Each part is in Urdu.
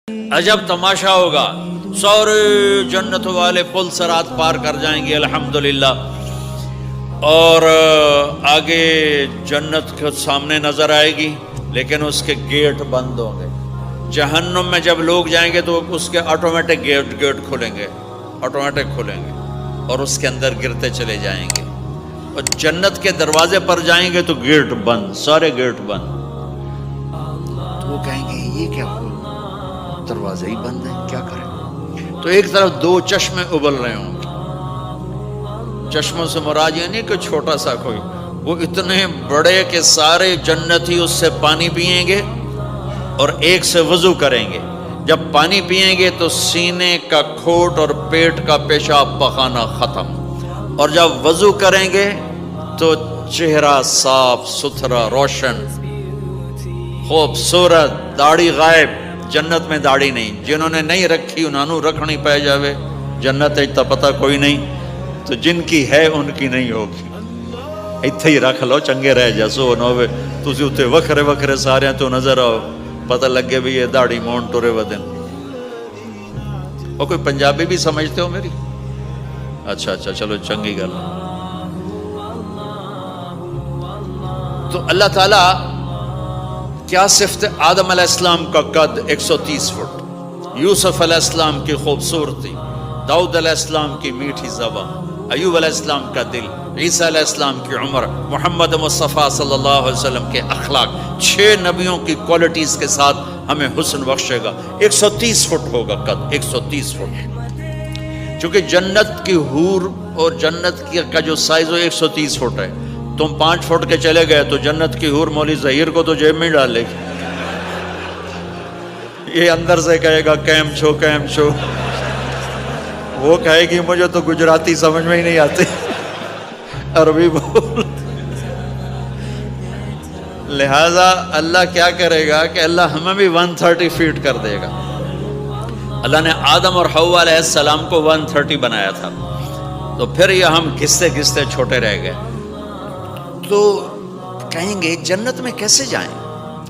عجب تماشا ہوگا، سارے جنت والے پل صراط پار کر جائیں گے الحمدللہ، اور آگے جنت کے سامنے نظر آئے گی لیکن اس کے گیٹ بند ہوں گے۔ جہنم میں جب لوگ جائیں گے تو اس کے آٹومیٹک گیٹ کھلیں گے، آٹومیٹک کھلیں گے اور اس کے اندر گرتے چلے جائیں گے، اور جنت کے دروازے پر جائیں گے تو گیٹ بند، سارے گیٹ بند۔ تو وہ کہیں گے یہ کیا ہوا، دروازے ہی بند ہیں، کیا کریں؟ تو ایک طرف دو چشمے ابل رہے ہوں گے، چشموں سے مراد یہ نہیں کہ چھوٹا سا کوئی، وہ اتنے بڑے کہ سارے جنتی اس سے پانی پئیں گے اور ایک سے وضو کریں گے۔ جب پانی پئیں گے تو سینے کا کھوٹ اور پیٹ کا پیشاب پخانا ختم، اور جب وضو کریں گے تو چہرہ صاف ستھرا روشن خوبصورت، داڑھی غائب۔ جنت میں داڑھی نہیں، جنہوں نے نہیں رکھی انہوں نے رکھنی پہ جاوے، جنت تا پتہ کوئی نہیں، تو جن کی ہے ان کی نہیں ہوگی۔ اتھے ہی رکھ لو، چنگے رہ جاسو نہ ہوئے تسی اتھے وکھرے وکھرے سارے تو نظر آؤ، پتہ لگے بھی یہ داڑھی مون ٹورے ودن۔ اور کوئی پنجابی بھی سمجھتے ہو میری؟ اچھا چلو چنگی گل۔ تو اللہ تعالیٰ کیا صفت آدم علیہ السلام کا قد 130 فٹ، یوسف علیہ السلام کی خوبصورتی، داؤد علیہ السلام کی میٹھی زبان، ایوب علیہ السلام کا دل، عیسیٰ علیہ السلام کی عمر، محمد مصطفیٰ صلی اللہ علیہ وسلم کے اخلاق، 6 نبیوں کی کوالٹیز کے ساتھ ہمیں حسن بخشے گا۔ 130 فٹ ہوگا قد، 130 فٹ، چونکہ جنت کی حور اور جنت کا جو سائز ہو 130 فٹ ہے۔ تم 5 فٹ کے چلے گئے تو جنت کی حور مولوی ظہیر کو تو جیب میں ڈال لے گی، یہ اندر سے کہے گا کیم چھو، وہ کہے گی مجھے تو گجراتی سمجھ میں ہی نہیں آتی، عربی بول۔ لہذا اللہ کیا کرے گا کہ اللہ ہمیں بھی 130 فیٹ کر دے گا۔ اللہ نے آدم اور حوا علیہ السلام کو 130 بنایا تھا، تو پھر یہ ہم گھستے گھستے چھوٹے رہ گئے۔ تو کہیں گے جنت میں کیسے جائیں؟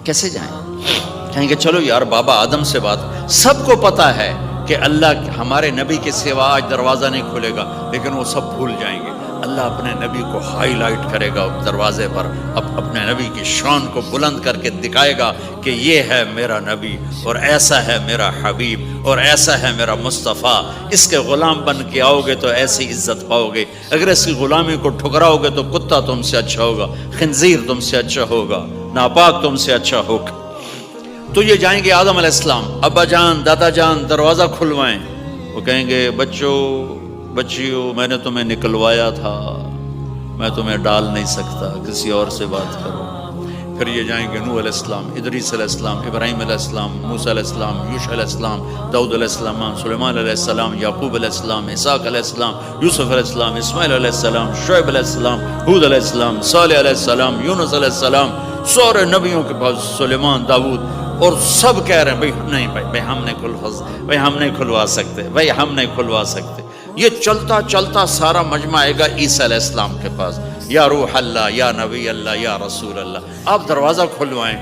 کہیں گے چلو یار بابا آدم سے بات، سب کو پتا ہے کہ اللہ ہمارے نبی کے سوا آج دروازہ نہیں کھلے گا، لیکن وہ سب بھول جائیں گے۔ اللہ اپنے نبی کو ہائی لائٹ کرے گا دروازے پر، اپنے نبی کی شان کو بلند کر کے دکھائے گا کہ یہ ہے میرا نبی، اور ایسا ہے میرا حبیب، اور ایسا ہے میرا مصطفیٰ۔ اس کے غلام بن کے آؤ گے تو ایسی عزت پاؤ گے، اگر اس کی غلامی کو ٹھکراؤ گے تو کتا تم سے اچھا ہوگا، خنزیر تم سے اچھا ہوگا، ناپاک تم سے اچھا ہوگا۔ تو یہ جائیں گے آدم علیہ السلام، ابا جان دادا جان دروازہ کھلوائیں۔ وہ کہیں گے بچیو میں نے تمہیں نکلوایا تھا، میں تمہیں ڈال نہیں سکتا، کسی اور سے بات کرو۔ پھر یہ جائیں گے نوح علیہ السلام، ادریس علیہ السلام، ابراہیم علیہ السلام، موسیٰ علیہ السلام، یوشع علیہ السلام، داؤد علیہ السلام، سلیمان علیہ السلام، یعقوب علیہ السلام، اسحاق علیہ السلام، یوسف علیہ السلام، اسماعیل علیہ السلام، شعیب علیہ السلام، ہود علیہ السلام، صالح علیہ السلام، یونس علیہ السلام، سارے نبیوں کے پاس، سلیمان، داؤد، اور سب کہہ رہے ہیں بھائی ہم نہیں کھلوا سکتے۔ یہ چلتا چلتا سارا مجمع آئے گا عیسیٰ علیہ السلام کے پاس، یا روح اللہ، یا نبی اللہ، یا رسول اللہ، آپ دروازہ کھلوائیں۔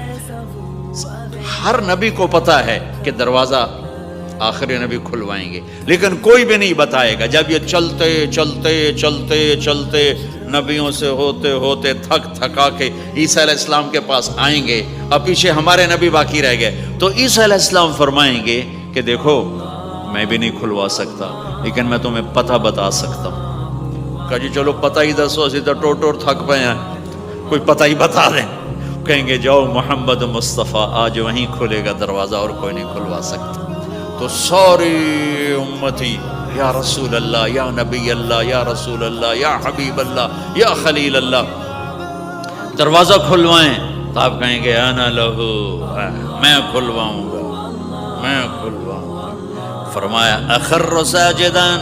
ہر نبی کو پتا ہے کہ دروازہ آخری نبی کھلوائیں گے، لیکن کوئی بھی نہیں بتائے گا۔ جب یہ چلتے نبیوں سے ہوتے تھکا کے عیسیٰ علیہ السلام کے پاس آئیں گے، اب پیچھے ہمارے نبی باقی رہ گئے، تو عیسیٰ علیہ السلام فرمائیں گے کہ دیکھو میں بھی نہیں کھلوا سکتا، لیکن میں تمہیں پتہ بتا سکتا ہوں۔ کہا جی چلو پتہ ہی دسو، اسی تو ٹور تھک پئے ہیں، کوئی پتہ ہی بتا دیں۔ کہیں گے جاؤ محمد مصطفیٰ، آج وہیں کھلے گا دروازہ، اور کوئی نہیں کھلوا سکتا۔ تو ساری امتی یا رسول اللہ، یا نبی اللہ، یا رسول اللہ، یا حبیب اللہ، یا خلیل اللہ، دروازہ کھلوائیں۔ تو آپ کہیں گے انا لہو، میں کھلواؤں گا۔ فرمایا اخر ساجدان،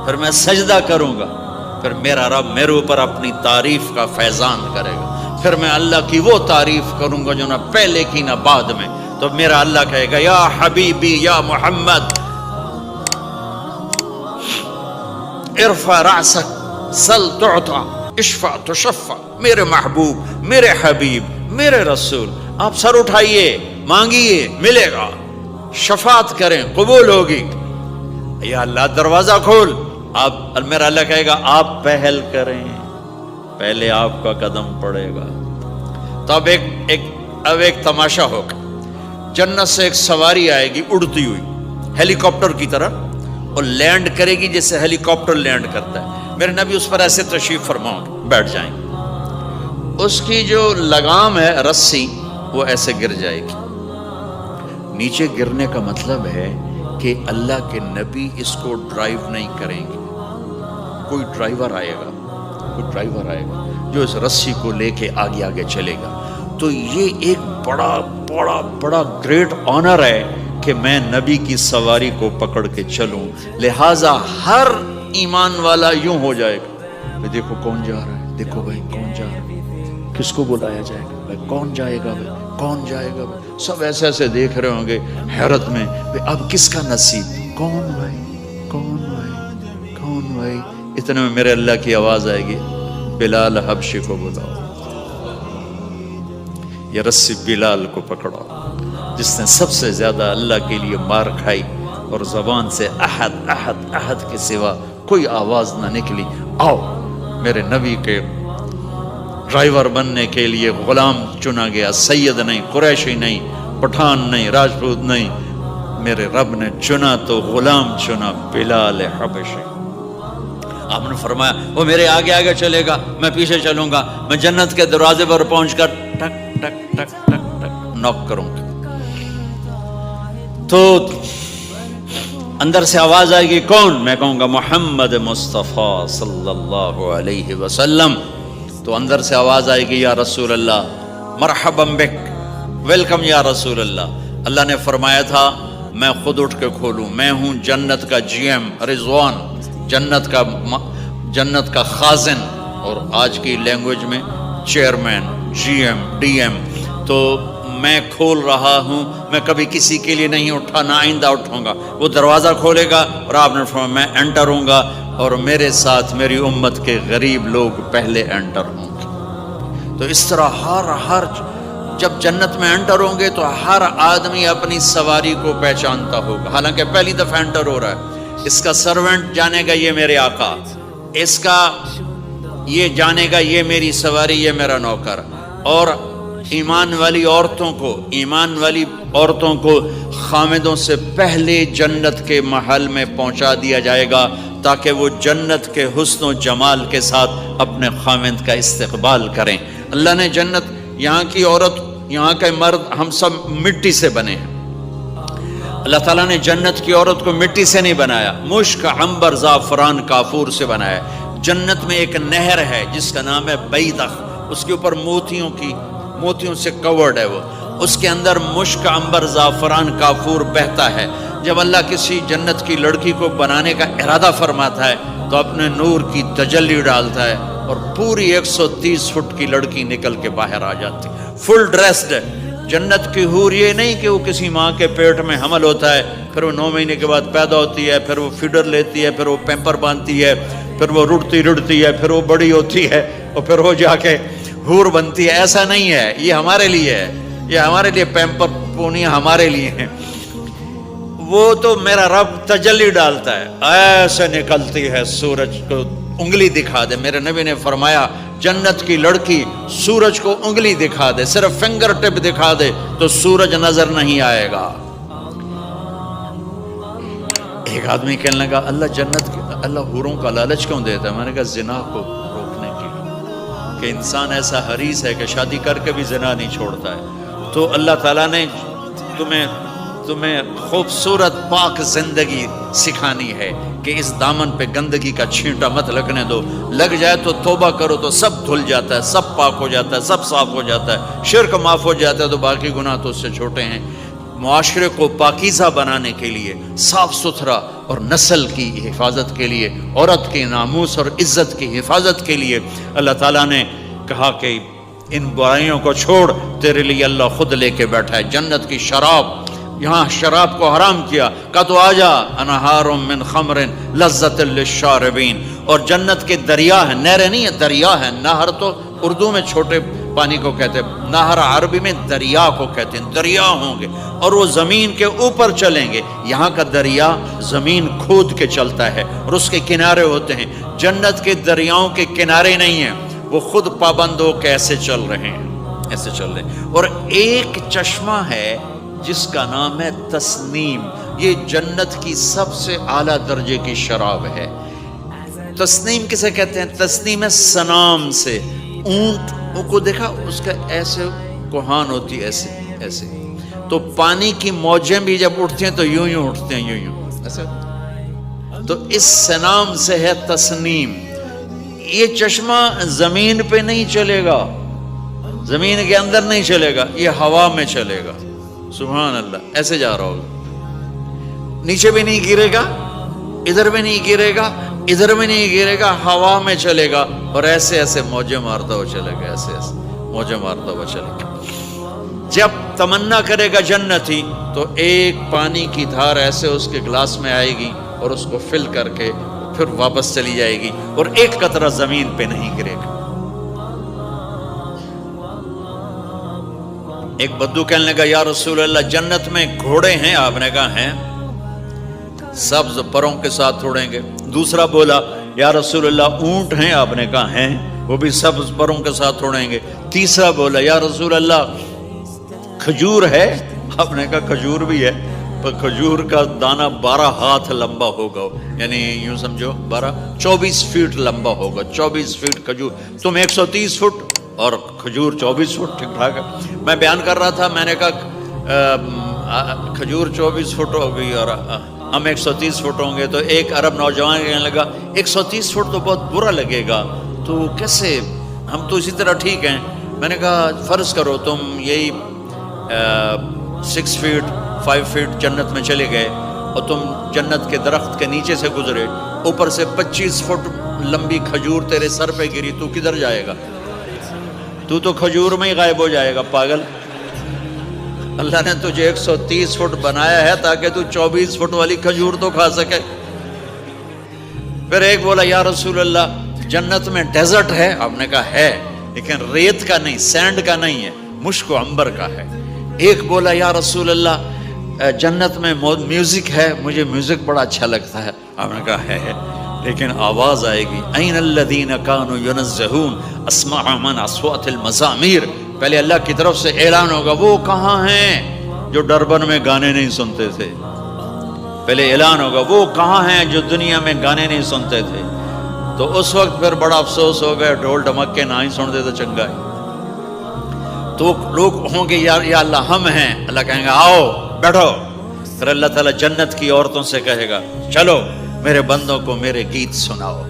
پھر میں سجدہ کروں گا، پھر میرا رب میرے اوپر اپنی تعریف کا فیضان کرے گا، پھر میں اللہ کی وہ تعریف کروں گا جو نہ پہلے کی نہ بعد میں۔ تو میرا اللہ کہے گا یا حبیبی یا محمد ارفع رأسک سل تعطا اشفع تشفع، میرے محبوب، میرے حبیب، میرے رسول، آپ سر اٹھائیے، مانگیے، ملے گا۔ شفاعت کریں قبول ہوگی. یا اللہ دروازہ کھول. آپ میرا اللہ کہے گا آپ پہل کریں, پہلے آپ کا قدم پڑے گا. تو اب ایک تماشا ہوگا. جنت سے ایک سواری آئے گی اڑتی ہوئی ہیلی کاپٹر کی طرح, اور لینڈ کرے گی جیسے ہیلی کاپٹر لینڈ کرتا ہے. میرے نبی اس پر ایسے تشریف فرماؤ بیٹھ جائیں گے. اس کی جو لگام ہے رسی وہ ایسے گر جائے گی. نیچے گرنے کا مطلب ہے کہ اللہ کے نبی اس کو ڈرائیو نہیں کریں گے. کوئی ڈرائیور آئے گا جو اس رسی کو لے کے آگے آگے چلے گا. تو یہ ایک بڑا گریٹ آنر ہے کہ میں نبی کی سواری کو پکڑ کے چلوں. لہٰذا ہر ایمان والا یوں ہو جائے گا, دیکھو کون جا رہا ہے, دیکھو بھائی کون جا رہا ہے, کس کو بلایا جائے گا, بھائی کون جائے گا, بھائی کون جائے گا. بھائی سب ایسے ایسے دیکھ رہے ہوں گے حیرت میں, اب کس کا نصیب, کون بھائی, کون بھائی, کون بھائی. اتنے میں میرے اللہ کی آواز آئے گی, بلال حبشی کو بلاؤ. یہ رسی بلال کو پکڑو جس نے سب سے زیادہ اللہ کے لیے مار کھائی اور زبان سے احد احد احد کے سوا کوئی آواز نہ نکلی. آؤ میرے نبی کے ڈرائیور بننے کے لیے غلام چنا گیا. سید نہیں, قریشی نہیں, پٹھان نہیں, راجپوت نہیں, میرے رب نے چنا تو غلام چنا, بلال حبشی. آپ نے فرمایا وہ میرے آگے آگے چلے گا, میں پیچھے چلوں گا. میں جنت کے دروازے پر پہنچ کر ٹک ٹک ٹک ٹک ٹک نوک کروں گا. تو اندر سے آواز آئے گی, کون؟ میں کہوں گا محمد مصطفیٰ صلی اللہ علیہ وسلم. تو اندر سے آواز آئے گی, یا رسول اللہ, مرحبا بک, ویلکم یا رسول اللہ. اللہ نے فرمایا تھا میں خود اٹھ کے کھولوں, میں ہوں جنت کا جی ایم رضوان, جنت کا خازن, اور آج کی لینگویج میں chairman, G M, D M. تو میں کھول رہا ہوں, میں کبھی کسی کے لیے نہیں اٹھا, نہ آئندہ اٹھوں گا. وہ دروازہ کھولے گا اور آپ نے فرمایا میں انٹر ہوں گا, اور میرے ساتھ میری امت کے غریب لوگ پہلے انٹر ہوں گے. تو اس طرح ہر جب جنت میں انٹر ہوں گے تو ہر آدمی اپنی سواری کو پہچانتا ہوگا. حالانکہ پہلی دفعہ انٹر ہو رہا ہے. اس کا سرونٹ جانے گا یہ میرے آقا, اس کا یہ جانے گا یہ میری سواری, یہ میرا نوکر. اور ایمان والی عورتوں کو خامدوں سے پہلے جنت کے محل میں پہنچا دیا جائے گا تاکہ وہ جنت کے حسن و جمال کے ساتھ اپنے خامد کا استقبال کریں. اللہ نے جنت, یہاں کی عورت, یہاں کے مرد, ہم سب مٹی سے بنے ہیں. اللہ تعالیٰ نے جنت کی عورت کو مٹی سے نہیں بنایا, مشک, عنبر, زعفران, کافور سے بنایا. جنت میں ایک نہر ہے جس کا نام ہے بیدخ, اس کے اوپر موتیوں سے کورڈ ہے. وہ اس کے اندر مشک, عنبر, زعفران, کافور بہتا ہے. جب اللہ کسی جنت کی لڑکی کو بنانے کا ارادہ فرماتا ہے تو اپنے نور کی تجلی ڈالتا ہے اور پوری 130 فٹ کی لڑکی نکل کے باہر آ جاتی, فل ڈریسڈ. جنت کی حور یہ نہیں کہ وہ کسی ماں کے پیٹ میں حمل ہوتا ہے, پھر وہ 9 مہینے کے بعد پیدا ہوتی ہے, پھر وہ فیڈر لیتی ہے, پھر وہ پیمپر باندھتی ہے, پھر وہ رڑتی ہے, پھر وہ بڑی ہوتی ہے, اور پھر وہ جا کے حور بنتی ہے. ایسا نہیں ہے, یہ ہمارے لیے ہے, یہ ہمارے لیے پیمپر پونیاں ہمارے لیے ہیں. وہ تو میرا رب تجلی ڈالتا ہے, ایسے نکلتی ہے سورج کو انگلی دکھا دے. میرے نبی نے فرمایا جنت کی لڑکی سورج کو انگلی دکھا دے, صرف فنگر ٹپ دکھا دے تو سورج نظر نہیں آئے گا. ایک آدمی کہنے لگا اللہ حوروں کا لالچ کیوں دیتا ہے؟ میں نے کہا زنا کو روکنے کے لیے, کہ انسان ایسا حریص ہے کہ شادی کر کے بھی زنا نہیں چھوڑتا ہے. تو اللہ تعالیٰ نے تمہیں خوبصورت پاک زندگی سکھانی ہے کہ اس دامن پہ گندگی کا چھینٹا مت لگنے دو. لگ جائے تو توبہ کرو تو سب دھل جاتا ہے, سب پاک ہو جاتا ہے, سب صاف ہو جاتا ہے, شرک معاف ہو جاتا ہے, تو باقی گناہ تو اس سے چھوٹے ہیں. معاشرے کو پاکیزہ بنانے کے لیے, صاف ستھرا, اور نسل کی حفاظت کے لیے, عورت کے ناموس اور عزت کی حفاظت کے لیے اللہ تعالیٰ نے کہا کہ ان برائیوں کو چھوڑ, تیرے لیے اللہ خود لے کے بیٹھا ہے جنت کی شراب. یہاں شراب کو حرام کیا, کہا تو آجا انہار من خمر لذت للشاربین. اور جنت کے دریا ہیں, نہریں نہیں ہیں, دریا ہیں. نہر تو اردو میں چھوٹے پانی کو کہتے ہیں، نہر عربی میں دریا کو کہتے ہیں، دریا ہوں گے اور وہ زمین کے اوپر چلیں گے۔ یہاں کا دریا زمین کھود کے چلتا ہے اور اس کے کنارے ہوتے ہیں۔ جنت کے دریاؤں کے کنارے نہیں ہیں، وہ خود پابند ہو کے ایسے چل رہے ہیں، ایسے چل رہے ہیں۔ اور ایک چشمہ ہے جس کا نام ہے تسنیم، یہ جنت کی سب سے اعلیٰ درجے کی شراب ہے۔ تسنیم کسے کہتے ہیں؟ تسنیم ہے سنام سے، اونٹ کو دیکھا اس کا ایسے کوہان ہوتی ہے، ایسے ایسے، تو پانی کی موجیں بھی جب اٹھتی ہیں تو یوں یوں اٹھتے ہیں، یوں یوں ایسے، تو اس سنام سے ہے تسنیم۔ یہ چشمہ زمین پہ نہیں چلے گا، زمین کے اندر نہیں چلے گا، یہ ہوا میں چلے گا۔ سبحان اللہ، ایسے جا رہا ہوگا، نیچے بھی نہیں گرے گا، ادھر بھی نہیں گرے گا، ادھر بھی نہیں گرے گا، ہوا میں چلے گا اور ایسے ایسے موجیں مارتا ہوا چلے گا، ایسے ایسے موجیں مارتا ہوا چلے گا۔ جب تمنا کرے گا جنتی تو ایک پانی کی دھار ایسے اس کے گلاس میں آئے گی اور اس کو فل کر کے پھر واپس چلی جائے گی اور ایک قطرہ زمین پہ نہیں گرے گا۔ ایک بدو کہنے لگا یا رسول اللہ جنت میں گھوڑے ہیں؟ آپ نے کہا ہیں، سبز پروں کے ساتھ اڑیں گے۔ دوسرا بولا یا رسول اللہ اونٹ ہیں؟ آپ نے کہا ہیں، وہ بھی سبز پروں کے ساتھ اڑیں گے۔ تیسرا بولا یا رسول اللہ کھجور ہے؟ آپ نے کہا کھجور بھی ہے، پر کھجور کا دانہ 12 ہاتھ لمبا ہوگا، یعنی یوں سمجھو 24 فٹ لمبا ہوگا، 24 فٹ کھجور، تم 130 فٹ اور کھجور 24 فٹ، ٹھیک ٹھاک ہے۔ میں بیان کر رہا تھا، میں نے کہا کھجور 24 فٹ ہو گئی اور ہم 130 فٹ ہوں گے، تو ایک عرب نوجوان کہنے لگا 130 فٹ تو بہت برا لگے گا، تو کیسے، ہم تو اسی طرح ٹھیک ہیں۔ میں نے کہا فرض کرو تم یہی 6 فٹ 5 فٹ جنت میں چلے گئے اور تم جنت کے درخت کے نیچے سے گزرے، اوپر سے 25 فٹ لمبی کھجور تیرے سر پہ گری، تو کدھر جائے گا؟ تو کھجور میں ہی غائب ہو جائے گا، پاگل۔ اللہ نے تجھے 130 فٹ بنایا ہے تاکہ تو 24 فٹ والی کھجور تو کھا سکے۔ پھر ایک بولا یا رسول اللہ جنت میں ڈیزرٹ ہے؟ آپ نے کہا ہے، لیکن ریت کا نہیں، سینڈ کا نہیں ہے، مشک و عنبر کا ہے۔ ایک بولا یا رسول اللہ جنت میں میوزک ہے؟ مجھے میوزک بڑا اچھا لگتا ہے۔ آپ نے کہا ہے، لیکن آواز آئے گی این الذین کانوا ینزہون اسمع من اصوات المزامیر، پہلے اللہ کی طرف سے اعلان ہوگا وہ کہاں ہیں جو ڈربن میں گانے نہیں سنتے تھے، پہلے اعلان ہوگا وہ کہاں ہیں جو دنیا میں گانے نہیں سنتے تھے، تو اس وقت پھر بڑا افسوس ہوگا، ڈھول ڈھمکے نہ ہی سنتے تو چنگا ہے۔ تو لوگ ہوں گے یا اللہ ہم ہیں، اللہ کہیں گا آؤ بیٹھو، پھر اللہ تعالیٰ جنت کی عورتوں سے کہے گا چلو میرے بندوں کو میرے گیت سناؤ،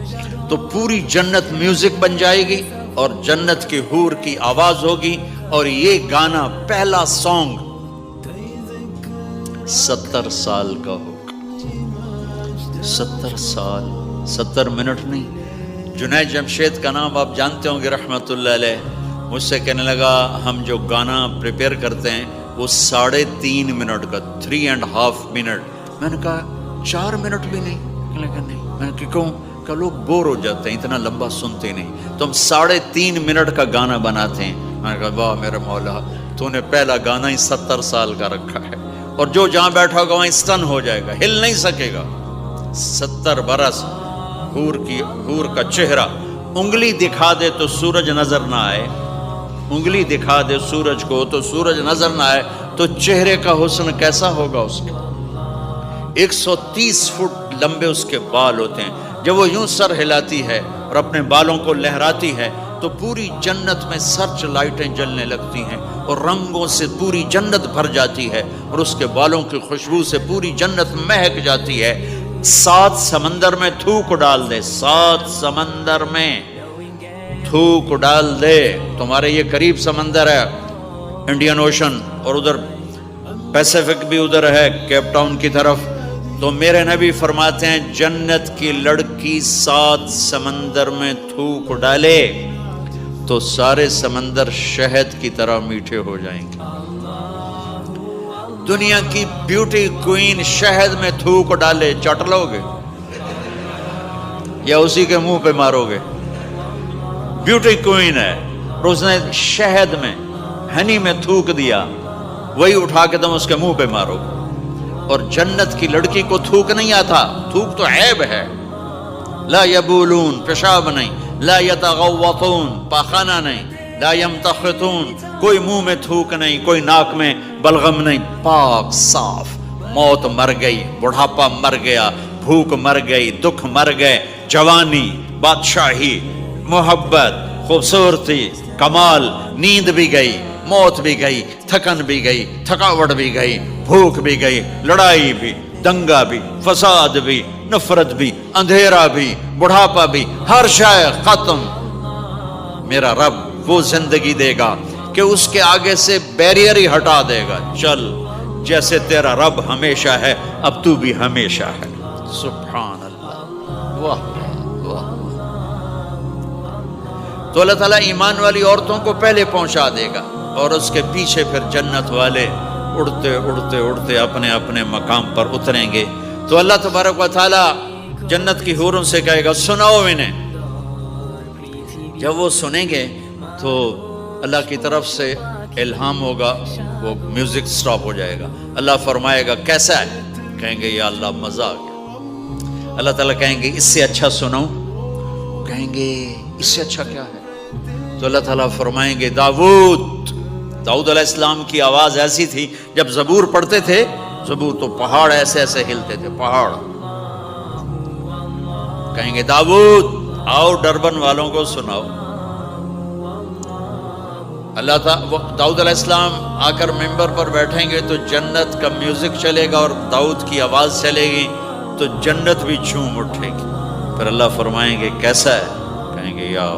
تو پوری جنت میوزک بن جائے گی اور جنت کی حور کی آواز ہوگی، اور یہ گانا پہلا سانگ 70 سال کا ہوگا۔ 70 سال، 70 منٹ نہیں۔ جنید جمشید کا نام آپ جانتے ہوں گے رحمت اللہ علیہ، مجھ سے کہنے لگا ہم جو گانا پریپیئر کرتے ہیں وہ 3.5 منٹ کا، 3.5 منٹ۔ میں نے کہا 4 منٹ بھی نہیں؟ کہنے لگا نہیں۔ میں نے کہا کیوں؟ کہ لوگ بور ہو جاتے ہیں، اتنا لمبا سنتے نہیں، تو ہم 3.5 منٹ کا گانا بناتے ہیں۔ میں نے کہا واہ میرے مولا، تو نے پہلا گانا ہی 70 سال کا رکھا ہے، اور جو جہاں بیٹھا ہوگا وہیں اسٹن ہو جائے گا، ہل نہیں سکے گا۔ 70 برس حور کا چہرہ، انگلی دکھا دے تو سورج نظر نہ آئے، انگلی دکھا دے سورج کو تو سورج نظر نہ آئے، تو چہرے کا حسن کیسا ہوگا اس کے؟ 130 فٹ لمبے اس کے بال ہوتے ہیں، جب وہ یوں سر ہلاتی ہے اور اپنے بالوں کو لہراتی ہے تو پوری جنت میں سرچ لائٹیں جلنے لگتی ہیں اور رنگوں سے پوری جنت بھر جاتی ہے، اور اس کے بالوں کی خوشبو سے پوری جنت مہک جاتی ہے۔ 7 سمندر میں تھوک ڈال دے، 7 سمندر میں تھوک ڈال دے، تمہارے یہ قریب سمندر ہے انڈین اوشن، اور ادھر پیسیفک بھی ادھر ہے کیپ ٹاؤن کی طرف، تو میرے نبی فرماتے ہیں جنت کی لڑکی 7 سمندر میں تھوک ڈالے تو سارے سمندر شہد کی طرح میٹھے ہو جائیں گے۔ دنیا کی بیوٹی کوئین شہد میں تھوک ڈالے، چٹ لو گے یا اسی کے منہ پہ مارو گے؟ بیوٹی کوئین ہے، اور اس نے شہد میں ہنی میں تھوک دیا، وہی اٹھا کے تم اس کے منہ پہ مارو۔ اور جنت کی لڑکی کو تھوک نہیں آتا، تھوک تو عیب ہے۔ لا یبولون، پیشاب نہیں، لا یتغوطون، پاخانہ نہیں، لا یمتخطون، کوئی منہ میں تھوک نہیں، کوئی ناک میں بلغم نہیں، پاک صاف۔ موت مر گئی، بڑھاپا مر گیا، بھوک مر گئی، دکھ مر گئے، جوانی، بادشاہی، محبت، خوبصورتی، کمال، نیند بھی گئی، موت بھی گئی، تھکن بھی گئی، تھکاوٹ بھی گئی، بھوک بھی گئی، لڑائی بھی، دنگا بھی، فساد بھی، نفرت بھی، اندھیرا بھی، بڑھاپا بھی، ہر شے ختم۔ میرا رب وہ زندگی دے گا کہ اس کے آگے سے بیریئر ہی ہٹا دے گا، چل جیسے تیرا رب ہمیشہ ہے اب تو بھی ہمیشہ ہے۔ سبحان اللہ، واہ واہ۔ تو اللہ تعالیٰ ایمان والی عورتوں کو پہلے پہنچا دے گا اور اس کے پیچھے پھر جنت والے اڑتے اڑتے اڑتے اپنے اپنے مقام پر اتریں گے۔ تو اللہ تبارک و تعالیٰ جنت کی حوروں سے کہے گا سناؤ انہیں۔ جب وہ سنیں گے تو اللہ کی طرف سے الہام ہوگا، وہ میوزک سٹاپ ہو جائے گا۔ اللہ فرمائے گا کیسا ہے؟ کہیں گے یا اللہ مزہ آ گیا۔ اللہ تعالیٰ کہیں گے اس سے اچھا سناؤں؟ کہیں گے اس سے اچھا کیا ہے؟ تو اللہ تعالیٰ فرمائیں گے داؤد علیہ السلام کی آواز ایسی تھی، جب زبور پڑھتے تھے زبور تو پہاڑ ایسے ایسے ہلتے تھے، پہاڑ۔ کہیں گے داؤد آؤ ڈربن والوں کو سناؤ۔ اللہ تعالیٰ داؤد علیہ السلام آ کر ممبر پر بیٹھیں گے تو جنت کا میوزک چلے گا اور داؤد کی آواز چلے گی تو جنت بھی جھوم اٹھے گی۔ پھر اللہ فرمائیں گے کیسا ہے؟ کہیں گے یا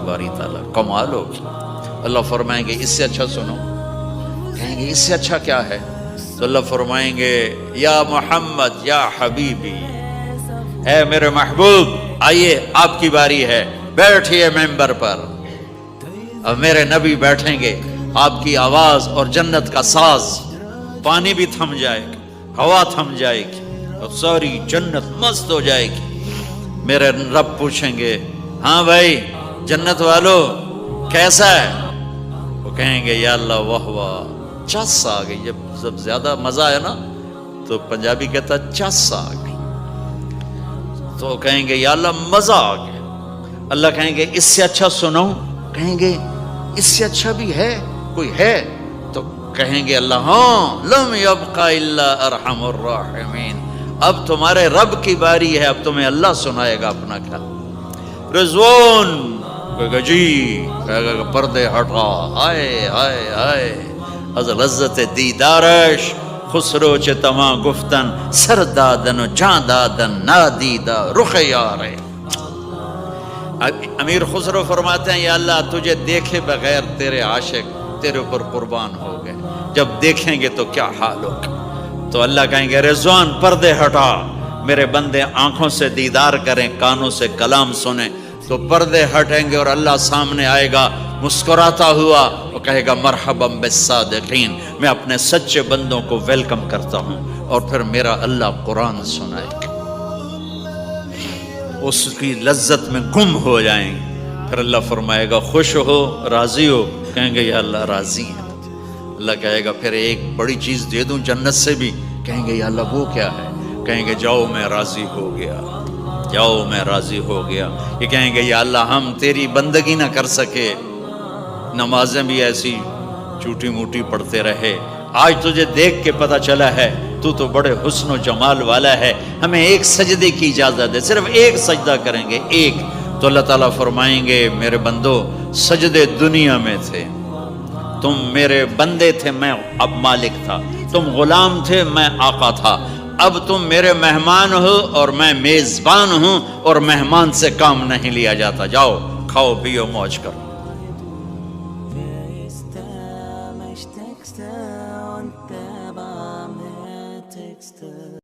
باری تعالیٰ کمال ہوگی۔ اللہ فرمائیں گے اس سے اچھا سنو۔ کہیں گے اس سے اچھا کیا ہے؟ تو اللہ فرمائیں گے یا محمد یا حبیبی، اے میرے محبوب آئیے آپ کی باری ہے، بیٹھیے ممبر پر۔ اب میرے نبی بیٹھیں گے، آپ کی آواز اور جنت کا ساز، پانی بھی تھم جائے گا، ہوا تھم جائے گی اور ساری جنت مست ہو جائے گی۔ میرے رب پوچھیں گے ہاں بھائی جنت والو کیسا ہے؟ وہ کہیں گے یا اللہ واہ واہ، چس آ گئی۔ جب زیادہ مزہ ہے نا تو پنجابی کہتا چس آ گئی، تو کہیں گے یا اللہ مزہ آ گیا۔ اللہ کہیں گے اس سے اچھا سناؤں؟ کہیں گے اس سے اچھا بھی ہے، کوئی ہے؟ تو کہیں گے اللہ ہاں لم یبقى الا ارحم الراحمین، اب تمہارے رب کی باری ہے، اب تمہیں اللہ سنائے گا اپنا کیا۔ رضوان کہے گا جی، کہے گا پردے ہٹا، آئے آئے آئے از لذت دیدارش خسرو چه تما گفتن سر دادن و جان دادن نادیدہ رخ یارے۔ امیر خسرو فرماتے ہیں یا اللہ تجھے دیکھے بغیر تیرے عاشق تیرے اوپر قربان ہو گئے، جب دیکھیں گے تو کیا حال ہوگا۔ تو اللہ کہیں گے رضوان پردے ہٹا، میرے بندے آنکھوں سے دیدار کریں، کانوں سے کلام سنیں۔ تو پردے ہٹیں گے اور اللہ سامنے آئے گا مسکراتا ہوا، وہ کہے گا مرحبا بالصادقین، میں اپنے سچے بندوں کو ویلکم کرتا ہوں۔ اور پھر میرا اللہ قرآن سنائے گا، اس کی لذت میں گم ہو جائیں گے۔ پھر اللہ فرمائے گا خوش ہو، راضی ہو؟ کہیں گے یا اللہ راضی ہے۔ اللہ کہے گا پھر ایک بڑی چیز دے دوں جنت سے بھی؟ کہیں گے یا اللہ وہ کیا ہے؟ کہیں گے جاؤ میں راضی ہو گیا، جاؤ میں راضی ہو گیا۔ یہ کہیں گے یا اللہ ہم تیری بندگی نہ کر سکے، نمازیں بھی ایسی چوٹی موٹی پڑھتے رہے، آج تجھے دیکھ کے پتہ چلا ہے تو بڑے حسن و جمال والا ہے، ہمیں ایک سجدے کی اجازت دے، صرف ایک سجدہ کریں گے، ایک۔ تو اللہ تعالیٰ فرمائیں گے میرے بندو سجدے دنیا میں تھے، تم میرے بندے تھے، میں اب مالک تھا، تم غلام تھے، میں آقا تھا، اب تم میرے مہمان ہو اور میں میزبان ہوں، اور مہمان سے کام نہیں لیا جاتا، جاؤ کھاؤ پیو موج کرو۔ Texter und der Barmherzigste.